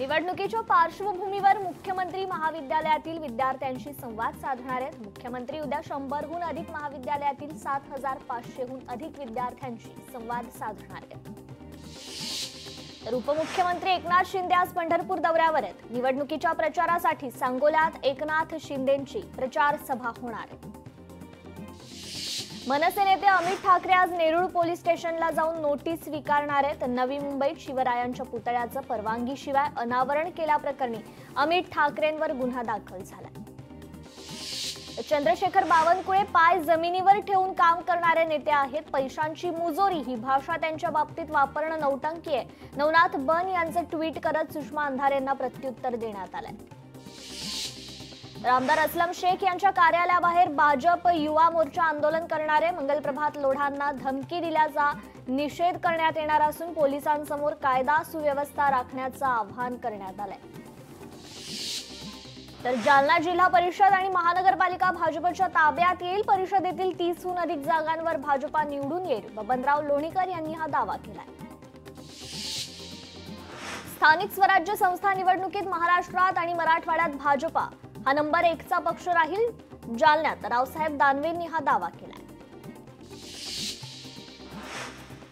निवडणुकीच्या पार्श्वभूमीवर मुख्यमंत्री महाविद्यालयातील विद्यार्थ्यांशी संवाद साधणार आहेत। मुख्यमंत्री उद्या 100हून अधिक महाविद्यालयातील 7500हून अधिक विद्यार्थ्यांशी संवाद साधणार आहेत। तर उपमुख्यमंत्री एकनाथ शिंदे आज पंढरपूर दौऱ्यावर आहेत। निवडणुकीच्या प्रचारासाठी सांगोल्यात एकनाथ शिंदेंची प्रचार सभा होणार आहे। मनसे नेते अमित ठाकरे आज नेरूळ पोलीस स्टेशनला जाऊन नोटीस स्वीकारणार आहेत। नवी मुंबईत शिवरायांच्या पुतळ्याचं परवानगीशिवाय अनावरण केल्याप्रकरणी अमित ठाकरेंवर गुन्हा दाखल झालाय। चंद्रशेखर बावनकुळे पाय जमिनीवर ठेवून काम करणारे नेते आहेत। पैशांची मुजोरी ही भाषा त्यांच्या बाबतीत वापरणं नौटंकी आहे। नवनाथ बन यांचं ट्विट करत सुषमा अंधारेंना प्रत्युत्तर देण्यात आलंय। आमदार असलम शेख यांच्या कार्यालयाबाहेर भाजप युवा मोर्चा आंदोलन करणारे मंगलप्रभात लोढांना धमकी दिल्याचा निषेध करण्यात येणार असून पोलिसांसमोर कायदा सुव्यवस्था राखण्याचं आवाहन करण्यात आलंय। तर जालना जिल्हा परिषद आणि महानगरपालिका भाजपच्या ताब्यात येईल। परिषदेतील 30हून अधिक जागांवर भाजपा निवडून येईल। बबनराव लोणीकर यांनी हा दावा केलाय। स्थानिक स्वराज्य संस्था निवडणुकीत महाराष्ट्रात आणि मराठवाड्यात भाजपा हा नंबर 1चा पक्ष राहील। जालन्यात रावसाहेब दानवेंनी हा दावा केलाय।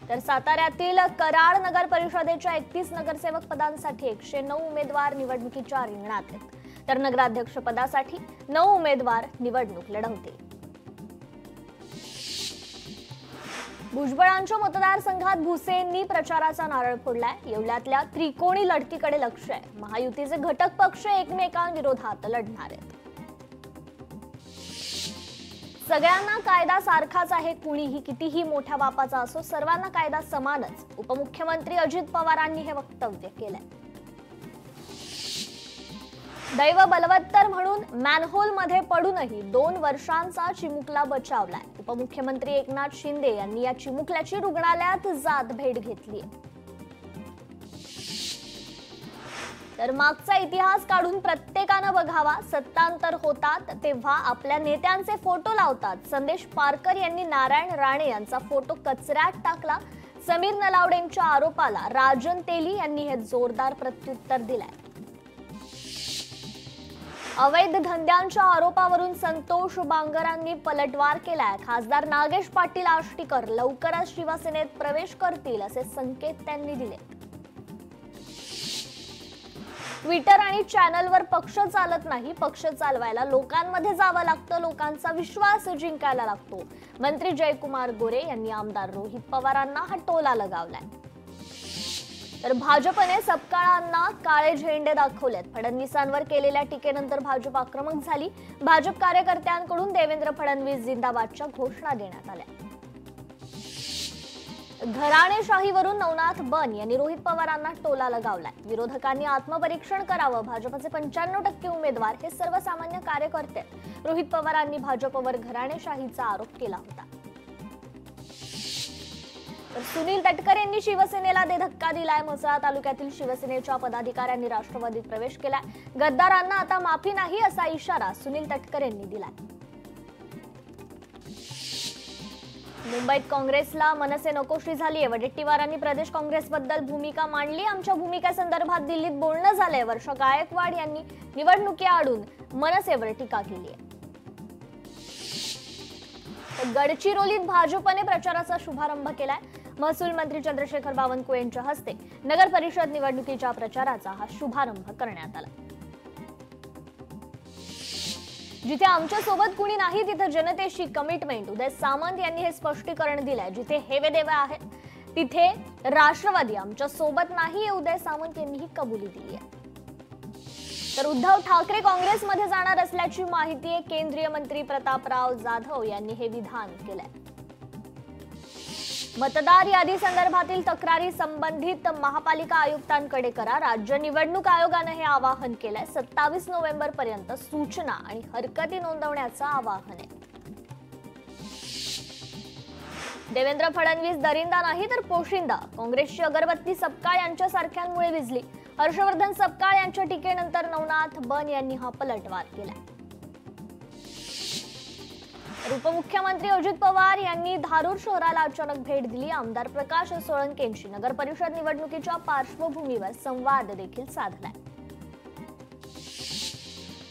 तर साताऱ्यातील कराड नगर परिषदेच्या 31 नगरसेवक पदांसाठी 109 उमेदवार निवडणुकीच्या रिंगणात आहेत। तर नगराध्यक्ष पदासाठी 9 उमेदवार निवडणूक लढवतील। भुजबळांच्या मतदारसंघात भुसेंनी प्रचाराचा नारळ फोडलाय। येवल्यातल्या त्रिकोणी लढतीकडे लक्ष आहे। महायुतीचे घटक पक्ष एकमेकांविरोधात लढणार आहेत। सगळ्यांना कायदा सारखाच आहे। कुणीही कितीही मोठ्या बापाचा असो, सर्वांना कायदा समानच। उपमुख्यमंत्री अजित पवारांनी हे वक्तव्य केलंय। दैव बलवत्तर म्हणून मॅनहोल मध्ये पडूनही 2 वर्षांचा चिमुकला बचावलाय। उपमुख्यमंत्री एकनाथ शिंदे यांनी या चिमुकल्याची रुग्णालयात जात भेट घेतली। तर मागचा इतिहास काढून प्रत्येकानं बघावा। सत्तांतर होतात तेव्हा आपल्या नेत्यांचे फोटो लावतात। संदेश पारकर यांनी नारायण राणे यांचा फोटो कचऱ्यात टाकला। समीर नलावडेंच्या आरोपाला राजन तेली यांनी हे जोरदार प्रत्युत्तर दिलंय। अवैध धंद्यांच्या आरोपावरून संतोष बांगरांनी पलटवार केलाय। खासदार नागेश पाटील आष्टीकर लवकरच शिवसेनेत प्रवेश करतील असे संकेत त्यांनी दिले। ट्विटर आणि चॅनलवर पक्ष चालत नाही, पक्ष चालवायला लोकांमध्ये जावं लागतं, लोकांचा विश्वास जिंकायला लागतो। मंत्री जयकुमार गोरे यांनी आमदार रोहित पवारांना हा टोला लगावलाय। तर भाजपने सपकाळांना काळे झेंडे दाखवलेत। फडणवीसांवर केलेल्या टीकेनंतर भाजप आक्रमक झाली। भाजप कार्यकर्त्यांकडून देवेंद्र फडणवीस जिंदाबादच्या घोषणा देण्यात आल्या। घराणेशाहीवरून नवनाथ बन यांनी रोहित पवारांना टोला लगावलाय। विरोधकांनी आत्मपरीक्षण करावं। भाजपचे 95% उमेदवार हे सर्वसामान्य कार्यकर्ते। रोहित पवारांनी भाजपवर घराणेशाहीचा आरोप केला होता। तर सुनील तटकरे यांनी शिवसेनेला धक्का दिलाय। म्हसळा तालुक्यातील शिवसेनेच्या पदाधिकाऱ्यांनी राष्ट्रवादीत प्रवेश केलाय। गद्दारांना आता माफी नाही असा इशारा सुनील तटकरे यांनी दिलाय। मुंबईत काँग्रेसला मनसे नकोशी झालीय। वडेट्टीवारांनी प्रदेश काँग्रेसबद्दल भूमिका मांडली। आमच्या भूमिकेसंदर्भात दिल्लीत बोलणं झालंय। वर्षा गायकवाड यांनी निवडणुकीआडून मनसेवर टीका केली आहे। गडचिरोलीत भाजपने प्रचाराचा शुभारंभ केलाय। महसूल मंत्री चंद्रशेखर बावनकुळे यांच्या हस्ते नगर परिषद निवडणुकीच्या प्रचाराचा हा शुभारंभ करण्यात आला। जिथे आमच्या सोबत कुणी नाही तिथे जनतेशी कमिटमेंट, उदय सामंत यांनी हे स्पष्टीकरण दिलंय। जिथे हेवेदेवे आहेत तिथे राष्ट्रवादी आमच्या सोबत नाही, उदय सामंत यांनी ही कबुली दिली आहे। तर उद्धव ठाकरे काँग्रेसमध्ये जाणार असल्याची माहिती आहे। केंद्रीय मंत्री प्रतापराव जाधव यांनी हे विधान केलंय। मतदार यादी संदर्भातील तक्रारी संबंधित महापालिका आयुक्तांकडे करा। राज्य निवडणूक आयोगाने हे आवाहन केलंय। 27 नोव्हेंबर पर्यंत सूचना आणि हरकती नोंदवण्याचं आवाहन आहे। देवेंद्र फडणवीस दरिंदा नाही तर पोशिंदा। काँग्रेसची अगरबत्ती सपकाळ यांच्यासारख्यांमुळे विझली। हर्षवर्धन सपकाळ यांच्या टीकेनंतर नवनाथ बन यांनी हा पलटवार केला। उपमुख्यमंत्री अजित पवार यांनी धारूर शहराला अचानक भेट दिली। आमदार प्रकाश सोळंकेंशी नगर परिषद निवडणुकीच्या पार्श्वभूमीवर संवाद देखील साधलाय।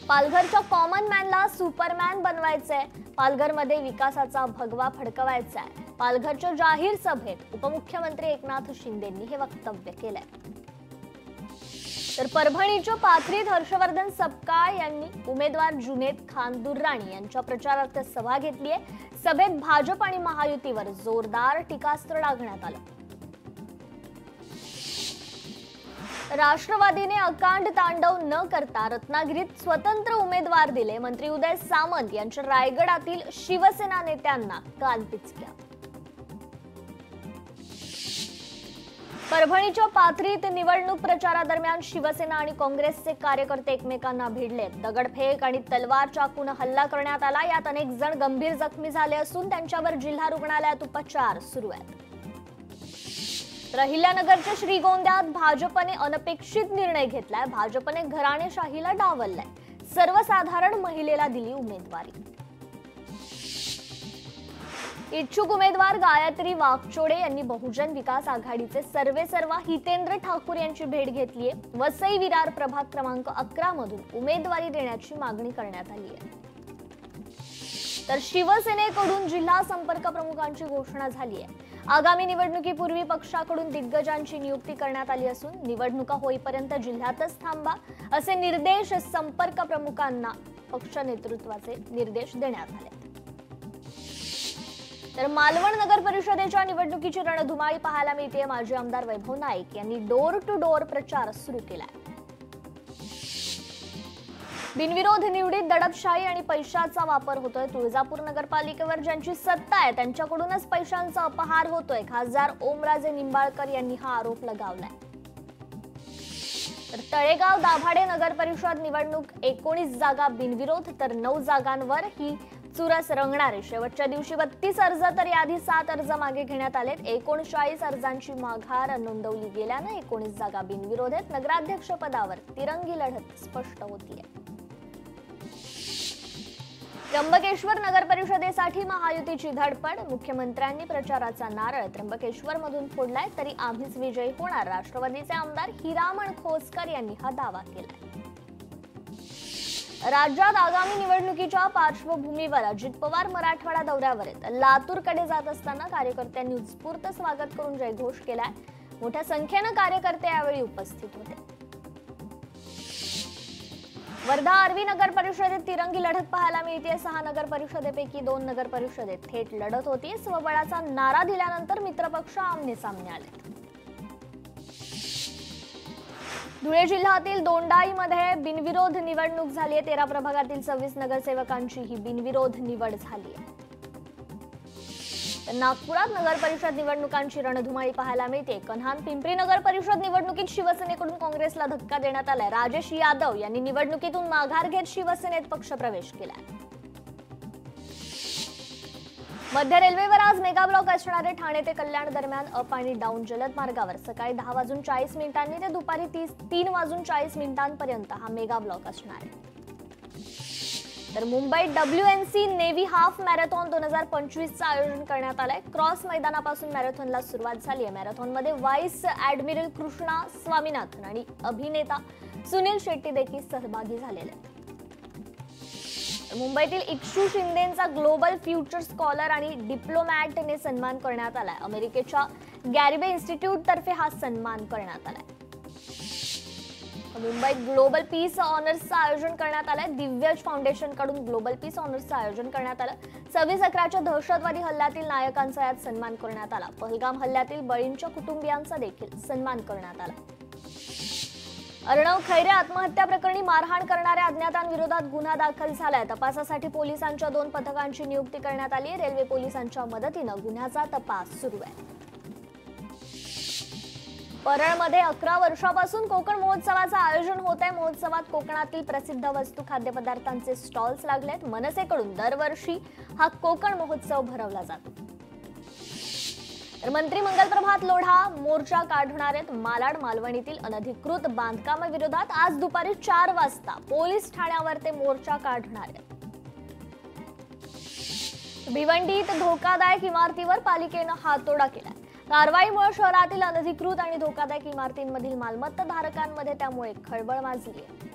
पालघरच्या कॉमन मॅनला सुपरमॅन बनवायचंय, पालघरमध्ये विकासाचा भगवा फडकवायचा आहे। पालघरच्या जाहीर सभेत उपमुख्यमंत्री एकनाथ शिंदेंनी हे वक्तव्य केलंय। तर परभणीच्या पाथरीत हर्षवर्धन सपकाळ यांनी उमेदवार जुनेद खान दुर्राणी यांच्या प्रचारार्थ सभा घेतली आहे। सभेत भाजप आणि महायुतीवर जोरदार टीकास्त्र डागण्यात आलं। राष्ट्रवादीने अकांड तांडव न करता रत्नागिरीत स्वतंत्र उमेदवार दिले। मंत्री उदय सामंत यांच्या रायगडातील शिवसेना नेत्यांना काल पिचक्या। परभणीच्या पाथरीत निवडणूक प्रचारादरम्यान शिवसेना आणि काँग्रेसचे कार्यकर्ते एकमेकांना भिडलेत। दगडफेक आणि तलवार चाकून हल्ला करण्यात आला। यात अनेक जण गंभीर जखमी झाले असून त्यांच्यावर जिल्हा रुग्णालयात उपचार सुरू आहेत। तर अहिल्यानगरच्या श्रीगोंद्यात भाजपने अनपेक्षित निर्णय घेतलाय। भाजपने घराणेशाहीला डावललाय। सर्वसाधारण महिलेला दिली उमेदवारी। इच्छुक उमेदवार गायत्री वाकचोडे यांनी बहुजन विकास आघाडीचे सर्वेसर्वा हितेंद्र ठाकूर यांची भेट घेतली आहे। वसई विरार प्रभाग क्रमांक 11 मधून उमेदवारी देण्याची मागणी करण्यात आली आहे। तर शिवसेनेकडून जिल्हा संपर्क प्रमुखांची घोषणा झाली आहे। आगामी निवडणुकीपूर्वी पक्षाकडून दिग्गजांची नियुक्ती करण्यात आली असून निवडणुका होईपर्यंत जिल्ह्यातच थांबा असे निर्देश संपर्क प्रमुखांना पक्ष नेतृत्वाचे निर्देश देण्यात आले। तर मालवण नगर परिषदेच्या निवडणुकीची रणधुमाळी पाहायला मिळते। माजी आमदार वैभव नाईक यांनी डोर टू डोर प्रचार सुरू केलाय। बिनविरोध निवडीत दडपशाही आणि पैशाचा वापर होतोय। तुळजापूर नगरपालिकेवर ज्यांची सत्ता आहे त्यांच्याकडूनच पैशांचा अपहार होतोय। खासदार ओमराजे निंबाळकर यांनी हा आरोप लगावलाय। तर तळेगाव दाभाडे नगर परिषद निवडणूक 19 जागा बिनविरोध तर 9 जागांवर ही चुरस रंगणार आहे। शेवटच्या दिवशी 32 अर्ज तर याआधी 7 अर्ज मागे घेण्यात आलेत। 39 अर्जांची माघार नोंदवली गेल्याने 19 जागा बिनविरोध आहेत। नगराध्यक्ष पदावर तिरंगी लढत स्पष्ट होतीये। त्र्यंबकेश्वर नगर परिषदेसाठी महायुतीची धडपड। मुख्यमंत्र्यांनी प्रचाराचा नारळ त्र्यंबकेश्वर मधून फोडलाय। तरी आम्हीच विजयी होणार, राष्ट्रवादीचे आमदार हिरामण खोसकर यांनी हा दावा केलाय। राज्यात आगामी निवडणुकीच्या पार्श्वभूमीवर अजित पवार मराठवाडा दौऱ्यावर आहेत। लातूरकडे जात असताना कार्यकर्त्यांनी उत्स्फूर्त स्वागत करून जयघोष केलाय। मोठ्या संख्येने कार्यकर्ते यावेळी उपस्थित होते। वर्धा आर्वी नगर परिषदेत तिरंगी लढत पाहायला मिळते। 6 नगर परिषदेपैकी 2 नगर परिषदेत थेट लढत होती। स्वबळाचा नारा दिल्यानंतर मित्रपक्ष आमने सामने आले। धुळे जिल्ह्यातील दोंडाईमध्ये बिनविरोध निवडणूक झाली आहे। 13 प्रभागातील 26 नगरसेवकांची ही बिनविरोध निवड झाली आहे। नागपुरात नगर परिषद निवडणुकांची रणधुमाळी पाहायला मिळते। कन्हान पिंपरी नगर परिषद निवडणुकीत शिवसेनेकडून काँग्रेसला धक्का देण्यात आलाय। राजेश यादव यांनी निवडणुकीतून माघार घेत शिवसेनेत पक्षप्रवेश केलाय। मध्य रेल्वेवर आज मेगा ब्लॉक असणारे ठाणे ते कल्याण दरम्यान अप आणि डाऊन जलद मार्गावर सकाळी 10:40 ते दुपारी 3:40 पर्यंत हा मेगा ब्लॉक असणार आहे। तर मुंबईत WNC नेव्ही हाफ मॅरेथॉन 2025चं आयोजन करण्यात आलंय। क्रॉस मैदानापासून मॅरेथॉनला सुरुवात झाली आहे। मॅरेथॉनमध्ये व्हाईस ॲडमिरल कृष्णा स्वामीनाथन आणि अभिनेता सुनील शेट्टी देखील सहभागी झालेले आहेत। मुंबईतील इक्षू शिंदेंचा ग्लोबल फ्युचर स्कॉलर आणि डिप्लोमॅटने सन्मान करण्यात आलाय। अमेरिकेच्या गॅरिबे इन्स्टिट्यूट तर्फे हा सन्मान करण्यात आलाय। मुंबईत ग्लोबल पीस ऑनर्सचं आयोजन करण्यात आलंय। दिव्यज फाउंडेशन कडून ग्लोबल पीस ऑनर्सचं आयोजन करण्यात आलं। 26/11च्या दहशतवादी हल्ल्यातील नायकांचा यात सन्मान करण्यात आला। पहलगाम हल्ल्यातील बळींच्या कुटुंबियांचा देखील सन्मान करण्यात आला। अर्णव खैरे आत्महत्या प्रकरणी मारहाण करणाऱ्या अज्ञातांविरोधात गुन्हा दाखल झालाय। तपासासाठी पोलिसांच्या 2 पथकांची नियुक्ती करण्यात आली आहे। रेल्वे पोलिसांच्या मदतीनं गुन्ह्याचा तपास सुरू आहे। परळमध्ये 11 वर्षापासून कोकण महोत्सवाचं आयोजन होत आहे। महोत्सवात कोकणातील प्रसिद्ध वस्तू खाद्यपदार्थांचे स्टॉल्स लागलेत। मनसेकडून दरवर्षी हा कोकण महोत्सव भरवला जातो। तर मंत्री मंगलप्रभात लोढा मोर्चा काढणार आहेत। मालाड मालवणीतील अनधिकृत बांधकामाविरोधात आज दुपारी 4 वाजता पोलीस ठाण्यावर ते मोर्चा काढणार आहेत। भिवंडीत धोकादायक इमारतीवर पालिकेनं हातोडा केला। कारवाईमुळे शहरातील अनधिकृत आणि धोकादायक इमारतींमधील मालमत्ता धारकांमध्ये त्यामुळे खळबळ माजली आहे।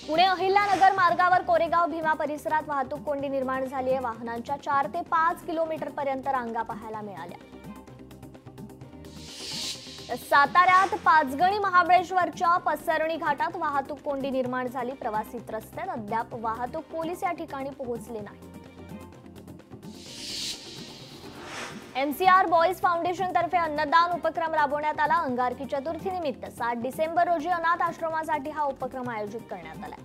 पुणे अहिल्यानगर मार्गावर कोरेगाव भीमा परिसरात वाहतूक कोंडी निर्माण झाली आहे। वाहनांच्या 4 ते 5 किलोमीटर पर्यंत रांगा पाहायला मिळाल्या। साताऱ्यात पाचगणी महाबळेश्वरच्या पसरणी घाटात वाहतूक कोंडी निर्माण झाली। प्रवासी रस्त्यात अद्याप वाहतूक पोलीस या ठिकाणी पोहोचले नाही। एमसीआर बॉयज फाउंडेशन तर्फे अन्नदान उपक्रम राबवण्यात आला। अंगारकी चतुर्थी निमित्त 7 डिसेंबर रोजी अनाथ आश्रमासाठी हा उपक्रम आयोजित करण्यात आला।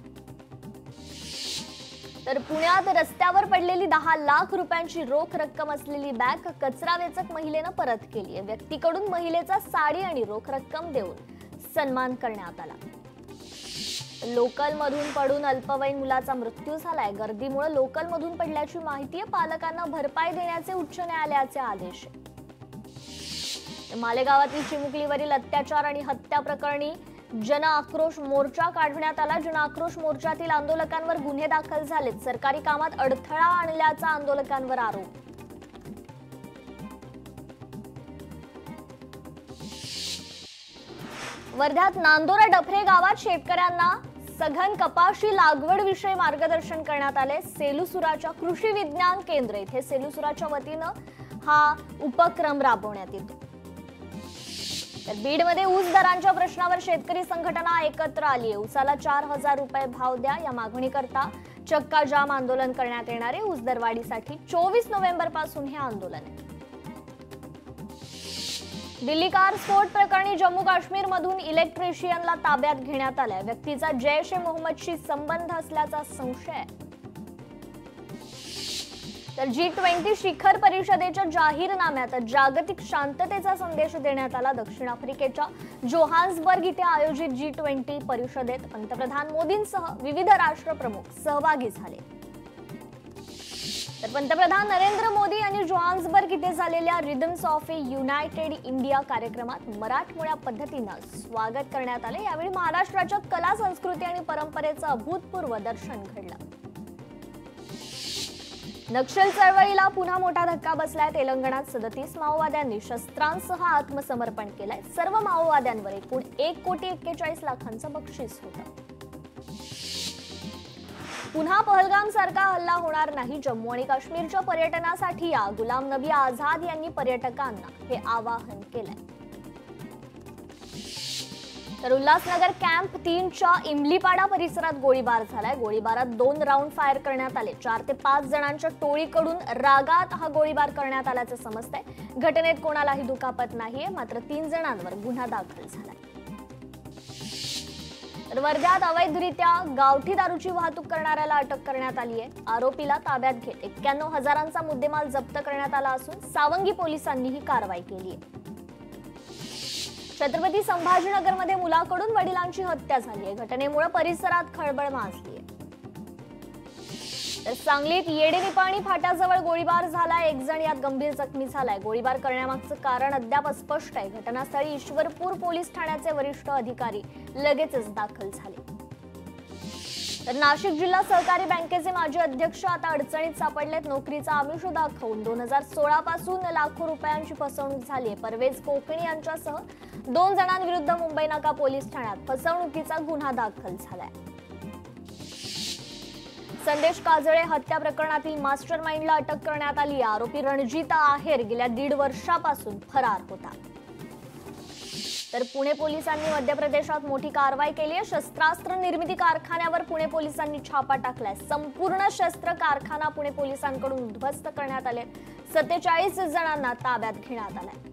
तर पुण्यात रस्त्यावर पडलेली 10 लाख रुपयांची रोख रक्कम असलेली बॅग कचरा वेचक महिलेनं परत केली आहे। व्यक्तीकडून महिलेचा साडी आणि रोख रक्कम देऊन सन्मान करण्यात आला। लोकल मधून पडून अल्पवयीन मुलाचा मृत्यू झालाय। गर्दीमुळे लोकल मधून पडल्याची माहिती आहे। पालकांना भरपाई देण्याचे उच्च न्यायालयाचे आदेश। मालेगावातील चिमुकलीवरील अत्याचार आणि हत्या प्रकरणी जन आक्रोश मोर्चा काढण्यात आला। जन आक्रोश मोर्चातील आंदोलकांवर गुन्हे दाखल झालेत। सरकारी कामात अडथळा आणल्याचा आंदोलकांवर आरोप। वर्ध्यात नांदोरा डफरे गावात शेतकऱ्यांना सघन कपाशी लागवड विषयी मार्गदर्शन करण्यात आले। सेलुसुराच्या कृषी विज्ञान केंद्र इथे सेलुसुराच्या वतीनं हा उपक्रम राबवण्यात येतो। तर बीडमध्ये ऊस दरांच्या प्रश्नावर शेतकरी संघटना एकत्र आली आहे। ऊसाला 4000 रुपये भाव द्या या मागणीकरता चक्का जाम आंदोलन करण्यात येणार आहे। ऊस दरवाढीसाठी 24 नोव्हेंबर पासून हे आंदोलन आहे। दिल्ली कार स्फोट प्रकरणी जम्मू काश्मीर मधून इलेक्ट्रिशियनला ताब्यात घेण्यात आलाय। व्यक्तीचा जैश ए मोहम्मदशी संबंध असल्याचा संशय। तर G20 शिखर परिषदेच्या जाहीरनाम्यात जागतिक शांततेचा संदेश देण्यात आला। दक्षिण आफ्रिकेच्या जोहान्सबर्ग इथे आयोजित G20 परिषदेत पंतप्रधान मोदींसह विविध राष्ट्रप्रमुख सहभागी झाले। तर पंतप्रधान नरेंद्र मोदी यांनी जोहान्सबर्ग इथे झालेल्या rhythms of A United India कार्यक्रमात मराठमोळ्या पद्धतीने स्वागत करण्यात आले। यावेळी महाराष्ट्राच्या कला संस्कृती आणि परंपरेचं अभूतपूर्व दर्शन घडलं। नक्षल चळवळीला पुन्हा मोठा धक्का बसलाय। तेलंगणात 37 माओवाद्यांनी शस्त्रांसह आत्मसमर्पण केलंय। सर्व माओवाद्यांवर एकूण 1,41,00,000 बक्षीस होतं। पुन्हा पहलगाम सारखा हल्ला होणार नाही। जम्मू आणि काश्मीरच्या पर्यटनासाठी या गुलाम नबी आझाद यांनी पर्यटकांना हे आवाहन केलंय। तर उल्हासनगर कॅम्प 3च्या इमलीपाडा परिसरात गोळीबार झालाय। गोळीबारात 2 राऊंड फायर करण्यात आले। 4 ते 5 जणांच्या टोळीकडून रागात हा गोळीबार करण्यात आल्याचं समजतंय। घटनेत कोणालाही दुखापत नाहीये, मात्र 3 जणांवर गुन्हा दाखल झालाय। तर वर्ध्यात अवैधरित्या गावठी दारूची वाहतूक करणाऱ्याला अटक करण्यात आली आहे। आरोपीला ताब्यात घेत 91,000चा मुद्देमाल जप्त करण्यात आला असून सावंगी पोलिसांनी ही कारवाई केली आहे। छत्रपती संभाजीनगरमध्ये मुलाकडून वडिलांची हत्या झाली आहे। घटनेमुळे परिसरात खळबळ माजली आहे। तर सांगलीत येडेनिपाणी फाट्याजवळ गोळीबार झालाय। 1 जण यात गंभीर जखमी झालाय। गोळीबार करण्यामागचं कारण अद्याप अस्पष्ट आहे। घटनास्थळी ईश्वरपूर पोलीस ठाण्याचे वरिष्ठ अधिकारी लगेचच दाखल झाले। तर नाशिक जिल्हा सहकारी बँकेचे माजी अध्यक्ष आता अडचणीत सापडलेत। नोकरीचा आमिष दाखवून 2016 पासून लाखो रुपयांची फसवणूक झाली आहे। परवेज कोकणी यांच्यासह 2 जणांविरुद्ध मुंबई नाका पोलीस ठाण्यात फसवणुकीचा गुन्हा दाखल झालाय। संदेश काजळे हत्या प्रकरणातील मास्टरमाइंडला अटक करण्यात आली। आरोपी रणजित आहेर गेल्या 1.5 वर्षापासून फरार होता। तर पुणे पोलिसांनी मध्य प्रदेशात मोठी कारवाई केली आहे। शस्त्रास्त्र निर्मिती कारखान्यावर पुणे पोलिसांनी छापा टाकलाय। संपूर्ण शस्त्र कारखाना पुणे पोलिसांकडून उद्ध्वस्त करण्यात आले। 47 जणांना ताब्यात घेण्यात आलाय।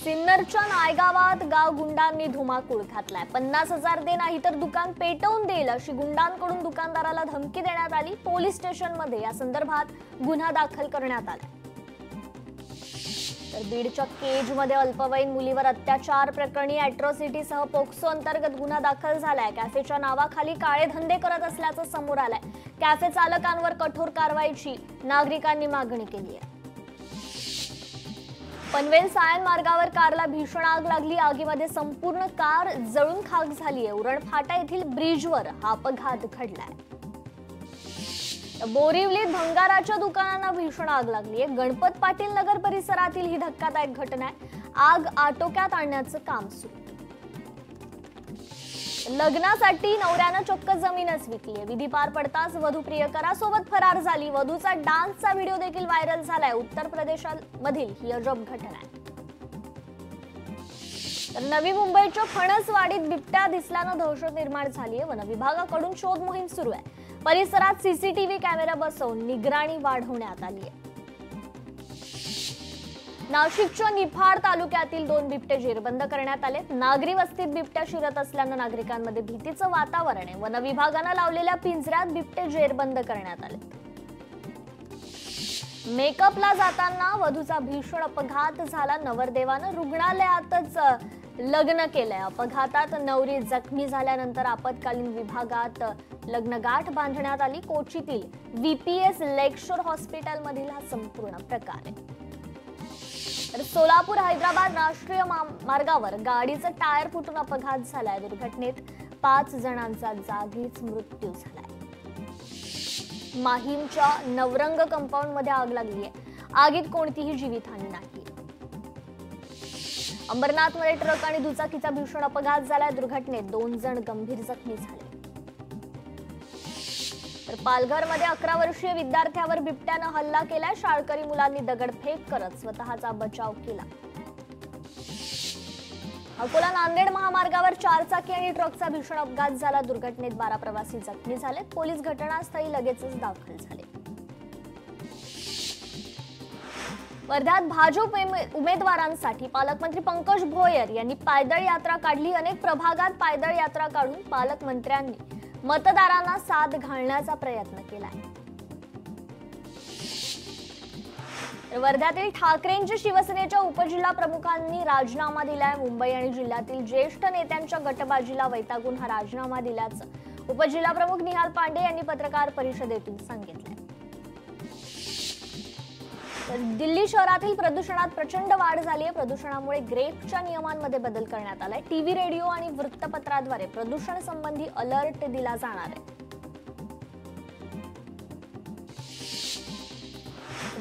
सिन्नरच्या नायगावात गाव गुंडांनी धुमाकूळ घातलाय। 50,000 दे नाही तर दुकान पेटवून देईल अशी गुंडांकडून दुकानदाराला धमकी देण्यात आली। पोलीस स्टेशनमध्ये या संदर्भात गुन्हा दाखल करण्यात आला। तर बीडच्या केजमध्ये अल्पवयीन मुलीवर अत्याचार प्रकरणी अॅट्रॉसिटीसह पोक्सो अंतर्गत गुन्हा दाखल झालाय। कॅफेच्या नावाखाली काळे धंदे करत असल्याचं समोर आलंय। कॅफे चालकांवर कठोर कारवाईची नागरिकांनी मागणी केली आहे। पनवेल सायन मार्गावर कारला भीषण आग लागली। आगीमध्ये संपूर्ण कार जळून खाक झाली आहे। उरण फाटा येथील ब्रिजवर हा अपघात घडलाय। बोरिवलीत भंगाराच्या दुकानांना भीषण आग लागली आहे। गणपत पाटील नगर परिसरातील ही धक्कादायक घटना आहे। आग आटोक्यात आणण्याचं काम सुरू। लग्नासाठी नवऱ्यानं चक्क जमीनच विकली आहे। विधी पार पडताच वधू प्रियकरासोबत फरार झाली। वधूचा डान्सचा व्हिडिओ देखील व्हायरल झालाय। उत्तर प्रदेशामधील ही अजब घटना आहे। तर नवी मुंबईच्या फणसवाडीत बिबट्या दिसल्यानं दहशत निर्माण झाली आहे। वन विभागाकडून शोध मोहीम सुरू आहे। परिसरात सीसीटीव्ही कॅमेरा बसवून निगराणी वाढवण्यात आली आहे। नाशिकच्या निफाड तालुक्यातील 2 बिबटे जेरबंद करण्यात आले। नागरी वस्तीत बिबट्या शिरत असल्यानं नागरिकांमध्ये भीतीचं वातावरण आहे। वन विभागानं लावलेल्या पिंजऱ्यात बिबटे जेरबंद करण्यात आले। मेकअपला जाताना वधूचा भीषण अपघात झाला। नवरदेवानं रुग्णालयातच लग्न केलंय। अपघातात नवरी जखमी झाल्यानंतर आपत्कालीन विभागात लग्नगाठ बांधण्यात आली। कोचीतील VPS लेकशोर हॉस्पिटल मधील हा संपूर्ण प्रकार आहे। तर सोलापूर हैदराबाद राष्ट्रीय मार्गावर गाडीचं टायर फुटून अपघात झालाय। दुर्घटनेत 5 जणांचा जागीच मृत्यू झालाय। माहीमच्या नवरंग कंपाऊंड मध्ये आग लागली आहे। आगीत कोणतीही जीवितहानी नाही। अंबरनाथमध्ये ट्रक आणि दुचाकीचा भीषण अपघात झालाय। दुर्घटनेत 2 जण गंभीर जखमी झाले। तर पालघरमध्ये 11 वर्षीय विद्यार्थ्यावर बिबट्यानं हल्ला केलाय। शाळकरी मुलांनी दगडफेक करत स्वतःचा बचाव केला। अकोला नांदेड महामार्गावर 4 चाकी आणि ट्रकचा भीषण अपघात झाला। दुर्घटनेत 12 प्रवासी जखमी झाले। पोलीस घटनास्थळी लगेचच दाखल झाले। वर्ध्यात भाजप उमेदवारांसाठी पालकमंत्री पंकज भोयर यांनी पायदळ यात्रा काढली। अनेक प्रभागात पायदळ यात्रा काढून पालकमंत्र्यांनी मतदारांना साथ घालण्याचा प्रयत्न केलाय। वर्ध्यातील ठाकरेंच्या शिवसेनेच्या उपजिल्हा प्रमुखांनी राजीनामा दिलाय। मुंबई आणि जिल्ह्यातील ज्येष्ठ नेत्यांच्या गटबाजीला वैतागून हा राजीनामा दिल्याचं उपजिल्हा प्रमुख निहाल पांडे यांनी पत्रकार परिषदेतून सांगितलंय। तर दिल्ली शहरातील प्रदूषणात प्रचंड वाढ झाली आहे। प्रदूषणामुळे ग्रेफच्या नियमांमध्ये बदल करण्यात आलाय। टीव्ही, रेडिओ आणि वृत्तपत्राद्वारे प्रदूषण संबंधी अलर्ट दिला जाणार आहे।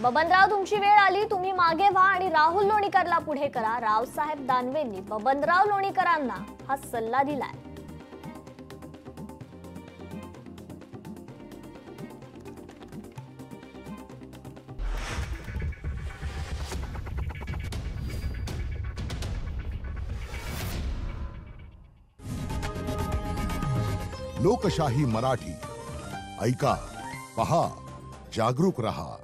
बबनराव, तुमची वेळ आली, तुम्ही मागे व्हा आणि राहुल लोणीकरला पुढे करा। रावसाहेब दानवेंनी बबनराव लोणीकरांना हा सल्ला दिलाय। लोकशाही मराठी ऐका, पहा, जागरूक रहा।